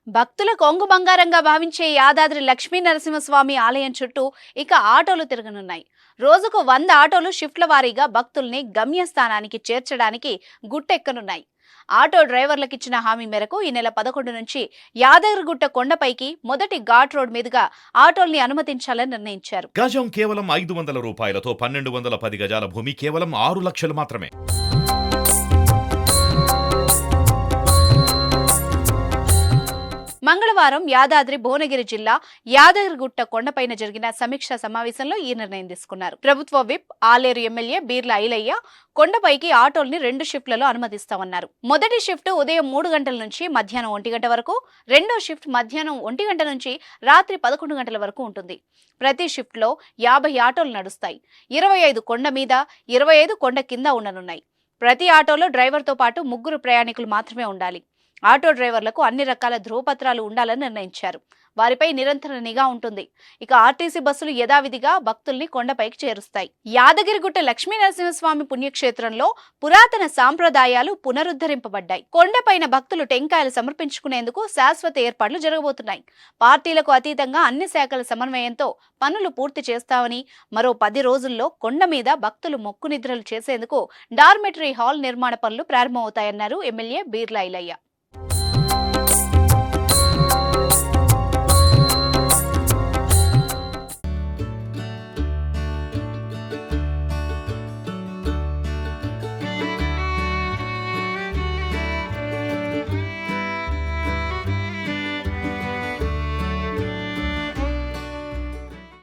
భక్తుల కొంగు బంగారంగా భావించే యాదాద్రి లక్ష్మీ నరసింహస్వామి ఆలయం చుట్టూ ఇక ఆటోలు తిరగనున్నాయి. రోజుకు 100 ఆటోలు షిఫ్ట్ల వారీగా భక్తుల్ని గమ్యస్థానానికి చేర్చడానికి గుట్టెక్కనున్నాయి. ఆటో డ్రైవర్లకు ఇచ్చిన హామీ మేరకు ఈ నెల 11 నుంచి యాదగిరిగుట్ట కొండపైకి మొదటి ఘాట్ రోడ్ మీదుగా ఆటోల్ని అనుమతించాలని నిర్ణయించారు. గజం కేవలం 500 రూపాయలతో 1210 గజాల భూమి కేవలం 6 లక్షలు మాత్రమే. మంగళవారం యాదాద్రి భువనగిరి జిల్లా యాదగిరిగుట్ట కొండపైన జరిగిన సమీక్షా సమావేశంలో ఈ నిర్ణయం తీసుకున్నారు. ప్రభుత్వ విప్ ఆలేరు ఎమ్మెల్యే బీర్ల ఐలయ్య కొండపైకి ఆటోల్ని 2 షిఫ్ట్లలో అనుమతిస్తామన్నారు. మొదటి షిఫ్ట్ ఉదయం 3 గంటల నుంచి మధ్యాహ్నం 1 గంట వరకు, రెండో షిఫ్ట్ మధ్యాహ్నం 1 గంట నుంచి రాత్రి 11 గంటల వరకు ఉంటుంది. ప్రతి షిఫ్ట్ లో 50 ఆటోలు నడుస్తాయి. 25 కొండ మీద, 25 కొండ కింద ఉండనున్నాయి. ప్రతి ఆటోలో డ్రైవర్తో పాటు 3 ప్రయాణికులు మాత్రమే ఉండాలి. ఆటో డ్రైవర్లకు అన్ని రకాల ధ్రువపత్రాలు ఉండాలని నిర్ణయించారు. వారిపై నిరంతర నిఘా ఉంటుంది. ఇక ఆర్టీసీ బస్సులు యథావిధిగా భక్తుల్ని కొండపైకి చేరుస్తాయి. యాదగిరిగుట్ట లక్ష్మీ నరసింహస్వామి పుణ్యక్షేత్రంలో పురాతన సాంప్రదాయాలు పునరుద్ధరింపబడ్డాయి. కొండపైన భక్తులు టెంకాయలు సమర్పించుకునేందుకు శాశ్వత ఏర్పాట్లు జరగబోతున్నాయి. పార్టీలకు అతీతంగా అన్ని శాఖల సమన్వయంతో పనులు పూర్తి చేస్తామని, మరో 10 రోజుల్లో కొండ మీద భక్తులు మొక్కు నిద్రలు చేసేందుకు డార్మెటరీ హాల్ నిర్మాణ పనులు ప్రారంభమవుతాయన్నారు ఎమ్మెల్యే బీర్ల ఐలయ్య.